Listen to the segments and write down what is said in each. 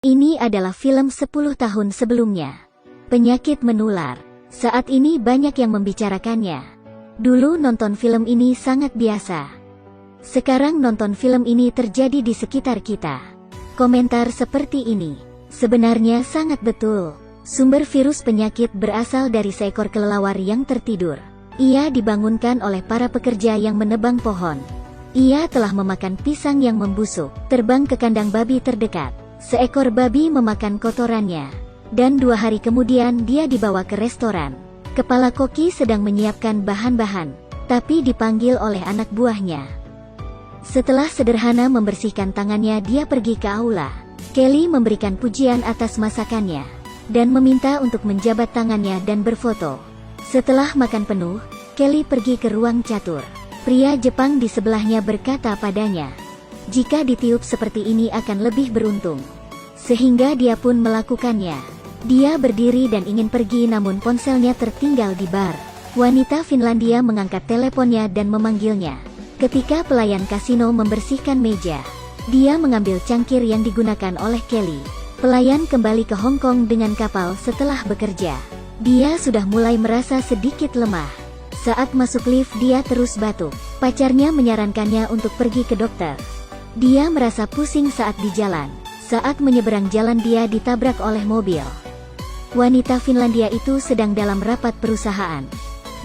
Ini adalah film 10 tahun sebelumnya. Penyakit menular. Saat ini banyak yang membicarakannya. Dulu nonton film ini sangat biasa. Sekarang nonton film ini terjadi di sekitar kita. Komentar seperti ini sebenarnya sangat betul. Sumber virus penyakit berasal dari seekor kelelawar yang tertidur. Ia dibangunkan oleh para pekerja yang menebang pohon. Ia telah memakan pisang yang membusuk, terbang ke kandang babi terdekat. Seekor babi memakan kotorannya. Dan 2 hari kemudian dia dibawa ke restoran. Kepala koki sedang menyiapkan bahan-bahan, tapi dipanggil oleh anak buahnya. Setelah sederhana membersihkan tangannya, dia pergi ke aula. Kelly memberikan pujian atas masakannya, dan meminta untuk menjabat tangannya dan berfoto. Setelah makan penuh, Kelly pergi ke ruang catur. Pria Jepang di sebelahnya berkata padanya, "Jika ditiup seperti ini akan lebih beruntung." Sehingga dia pun melakukannya. Dia berdiri dan ingin pergi, namun ponselnya tertinggal di bar. Wanita Finlandia mengangkat teleponnya dan memanggilnya. Ketika pelayan kasino membersihkan meja, dia mengambil cangkir yang digunakan oleh Kelly. Pelayan kembali ke Hong Kong dengan kapal setelah bekerja. Dia sudah mulai merasa sedikit lemah. Saat masuk lift dia terus batuk. Pacarnya menyarankannya untuk pergi ke dokter. Dia merasa pusing saat di jalan. Saat menyeberang jalan dia ditabrak oleh mobil. Wanita Finlandia itu sedang dalam rapat perusahaan.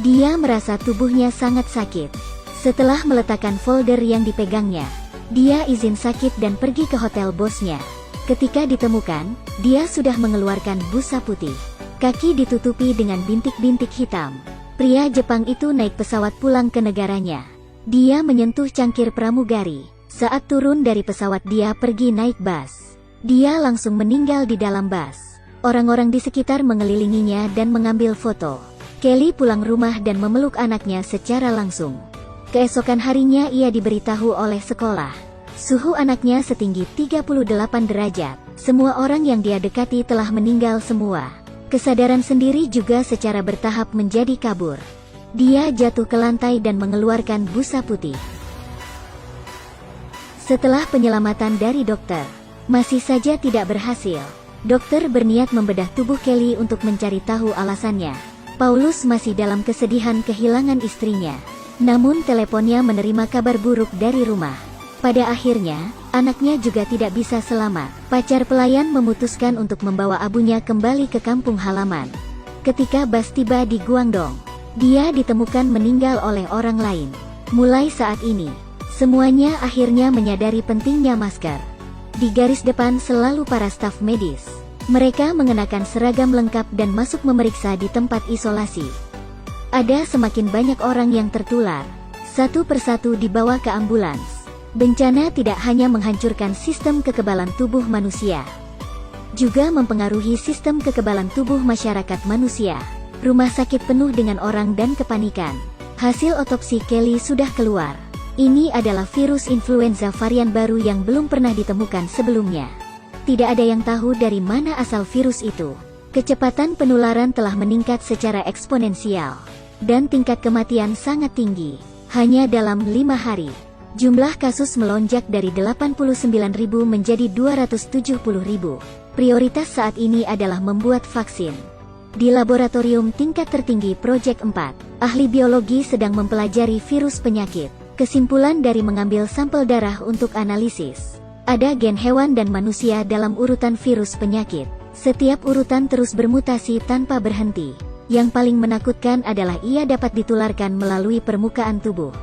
Dia merasa tubuhnya sangat sakit. Setelah meletakkan folder yang dipegangnya, dia izin sakit dan pergi ke hotel bosnya. Ketika ditemukan, dia sudah mengeluarkan busa putih. Kaki ditutupi dengan bintik-bintik hitam. Pria Jepang itu naik pesawat pulang ke negaranya. Dia menyentuh cangkir pramugari. Saat turun dari pesawat dia pergi naik bus. Dia langsung meninggal di dalam bus. Orang-orang di sekitar mengelilinginya dan mengambil foto. Kelly pulang rumah dan memeluk anaknya secara langsung. Keesokan harinya ia diberitahu oleh sekolah. Suhu anaknya setinggi 38 derajat. Semua orang yang dia dekati telah meninggal semua. Kesadaran sendiri juga secara bertahap menjadi kabur. Dia jatuh ke lantai dan mengeluarkan busa putih. Setelah penyelamatan dari dokter, masih saja tidak berhasil. Dokter berniat membedah tubuh Kelly untuk mencari tahu alasannya. Paulus masih dalam kesedihan kehilangan istrinya. Namun teleponnya menerima kabar buruk dari rumah. Pada akhirnya, anaknya juga tidak bisa selamat. Pacar pelayan memutuskan untuk membawa abunya kembali ke kampung halaman. Ketika bus tiba di Guangdong, dia ditemukan meninggal oleh orang lain. Mulai saat ini, semuanya akhirnya menyadari pentingnya masker. Di garis depan selalu para staf medis. Mereka mengenakan seragam lengkap dan masuk memeriksa di tempat isolasi. Ada semakin banyak orang yang tertular. Satu persatu dibawa ke ambulans. Bencana tidak hanya menghancurkan sistem kekebalan tubuh manusia, juga mempengaruhi sistem kekebalan tubuh masyarakat manusia. Rumah sakit penuh dengan orang dan kepanikan. Hasil otopsi Kelly sudah keluar. Ini adalah virus influenza varian baru yang belum pernah ditemukan sebelumnya. Tidak ada yang tahu dari mana asal virus itu. Kecepatan penularan telah meningkat secara eksponensial. Dan tingkat kematian sangat tinggi. Hanya dalam 5 hari, jumlah kasus melonjak dari 89.000 menjadi 270.000. Prioritas saat ini adalah membuat vaksin. Di laboratorium tingkat tertinggi Project 4, ahli biologi sedang mempelajari virus penyakit. Kesimpulan dari mengambil sampel darah untuk analisis. Ada gen hewan dan manusia dalam urutan virus penyakit. Setiap urutan terus bermutasi tanpa berhenti. Yang paling menakutkan adalah ia dapat ditularkan melalui permukaan tubuh.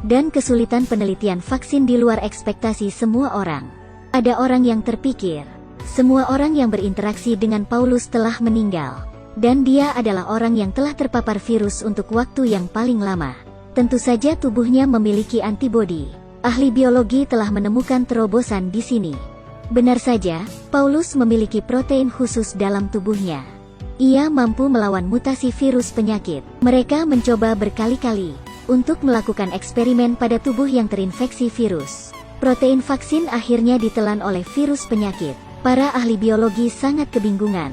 Dan kesulitan penelitian vaksin di luar ekspektasi semua orang. Ada orang yang terpikir, semua orang yang berinteraksi dengan Paulus telah meninggal. Dan dia adalah orang yang telah terpapar virus untuk waktu yang paling lama. Tentu saja tubuhnya memiliki antibodi. Ahli biologi telah menemukan terobosan di sini. Benar saja, Paulus memiliki protein khusus dalam tubuhnya. Ia mampu melawan mutasi virus penyakit. Mereka mencoba berkali-kali untuk melakukan eksperimen pada tubuh yang terinfeksi virus. Protein vaksin akhirnya ditelan oleh virus penyakit. Para ahli biologi sangat kebingungan.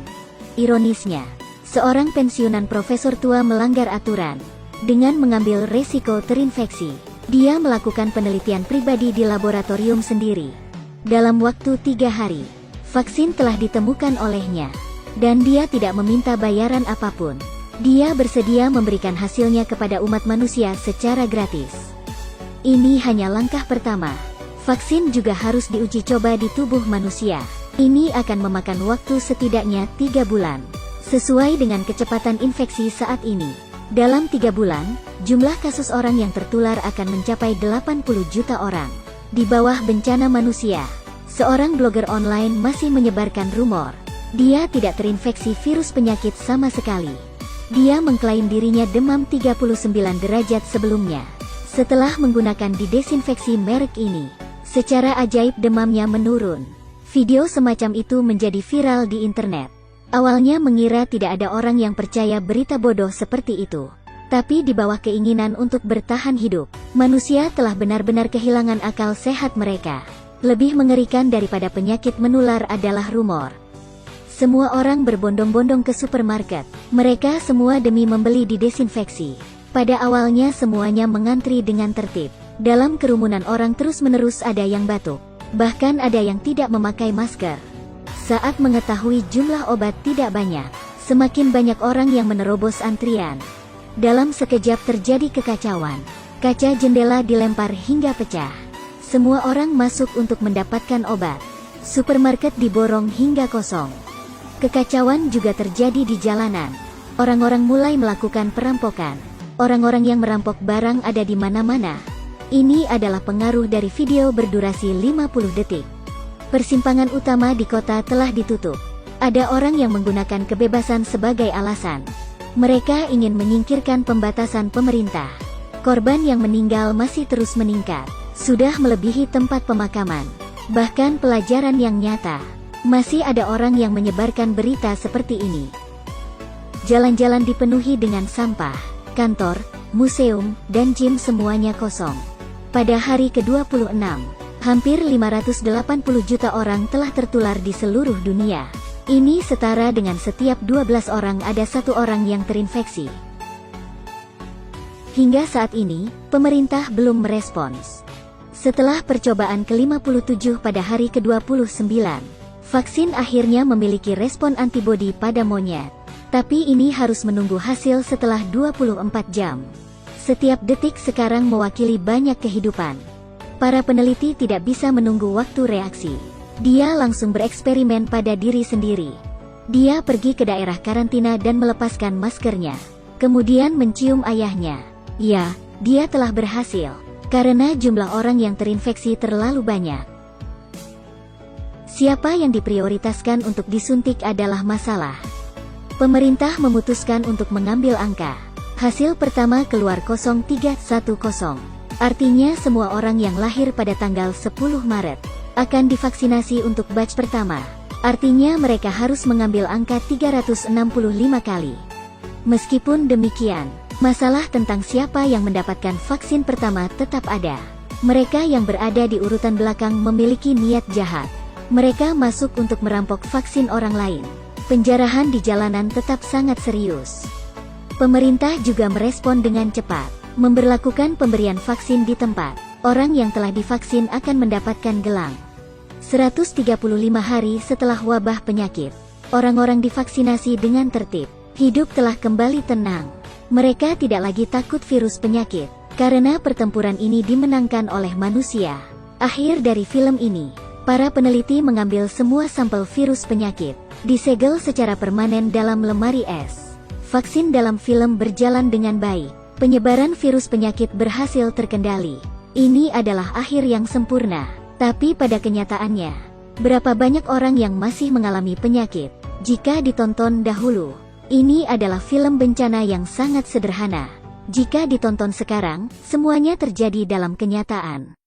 Ironisnya, seorang pensiunan profesor tua melanggar aturan. Dengan mengambil resiko terinfeksi, dia melakukan penelitian pribadi di laboratorium sendiri. Dalam waktu 3 hari, Vaksin telah ditemukan olehnya, dan dia tidak meminta bayaran apapun. Dia bersedia memberikan hasilnya kepada umat manusia secara gratis. Ini hanya langkah pertama. Vaksin juga harus diuji coba di tubuh manusia. Ini akan memakan waktu setidaknya 3 bulan. Sesuai dengan kecepatan infeksi saat ini, dalam 3 bulan, jumlah kasus orang yang tertular akan mencapai 80 juta orang. Di bawah bencana manusia, seorang blogger online masih menyebarkan rumor. Dia tidak terinfeksi virus penyakit sama sekali. Dia mengklaim dirinya demam 39 derajat sebelumnya. Setelah menggunakan didesinfeksi merek ini, secara ajaib demamnya menurun. Video semacam itu menjadi viral di internet. Awalnya mengira tidak ada orang yang percaya berita bodoh seperti itu. Tapi di bawah keinginan untuk bertahan hidup, manusia telah benar-benar kehilangan akal sehat mereka. Lebih mengerikan daripada penyakit menular adalah rumor. Semua orang berbondong-bondong ke supermarket. Mereka semua demi membeli didesinfeksi. Pada awalnya semuanya mengantri dengan tertib. Dalam kerumunan orang terus-menerus ada yang batuk. Bahkan ada yang tidak memakai masker. Saat mengetahui jumlah obat tidak banyak, semakin banyak orang yang menerobos antrian. Dalam sekejap terjadi kekacauan. Kaca jendela dilempar hingga pecah. Semua orang masuk untuk mendapatkan obat. Supermarket diborong hingga kosong. Kekacauan juga terjadi di jalanan. Orang-orang mulai melakukan perampokan. Orang-orang yang merampok barang ada di mana-mana. Ini adalah pengaruh dari video berdurasi 50 detik. Persimpangan utama di kota telah ditutup. Ada orang yang menggunakan kebebasan sebagai alasan. Mereka ingin menyingkirkan pembatasan pemerintah. Korban yang meninggal masih terus meningkat. Sudah melebihi tempat pemakaman. Bahkan pelajaran yang nyata. Masih ada orang yang menyebarkan berita seperti ini. Jalan-jalan dipenuhi dengan sampah. Kantor, museum, dan gym semuanya kosong. Pada hari ke-26, hampir 580 juta orang telah tertular di seluruh dunia. Ini setara dengan setiap 12 orang ada 1 orang yang terinfeksi. Hingga saat ini, pemerintah belum merespons. Setelah percobaan ke-57 pada hari ke-29, vaksin akhirnya memiliki respon antibodi pada monyet. Tapi ini harus menunggu hasil setelah 24 jam. Setiap detik sekarang mewakili banyak kehidupan. Para peneliti tidak bisa menunggu waktu reaksi. Dia langsung bereksperimen pada diri sendiri. Dia pergi ke daerah karantina dan melepaskan maskernya. Kemudian mencium ayahnya. Ya, dia telah berhasil. Karena jumlah orang yang terinfeksi terlalu banyak. Siapa yang diprioritaskan untuk disuntik adalah masalah. Pemerintah memutuskan untuk mengambil angka. Hasil pertama keluar 0310. Artinya semua orang yang lahir pada tanggal 10 Maret akan divaksinasi untuk batch pertama. Artinya mereka harus mengambil angka 365 kali. Meskipun demikian, masalah tentang siapa yang mendapatkan vaksin pertama tetap ada. Mereka yang berada di urutan belakang memiliki niat jahat. Mereka masuk untuk merampok vaksin orang lain. Penjarahan di jalanan tetap sangat serius. Pemerintah juga merespon dengan cepat, memberlakukan pemberian vaksin di tempat. Orang yang telah divaksin akan mendapatkan gelang. 135 hari setelah wabah penyakit, orang-orang divaksinasi dengan tertib. Hidup telah kembali tenang. Mereka tidak lagi takut virus penyakit, karena pertempuran ini dimenangkan oleh manusia. Akhir dari film ini, para peneliti mengambil semua sampel virus penyakit, disegel secara permanen dalam lemari es. Vaksin dalam film berjalan dengan baik. Penyebaran virus penyakit berhasil terkendali. Ini adalah akhir yang sempurna. Tapi pada kenyataannya, berapa banyak orang yang masih mengalami penyakit? Jika ditonton dahulu, ini adalah film bencana yang sangat sederhana. Jika ditonton sekarang, semuanya terjadi dalam kenyataan.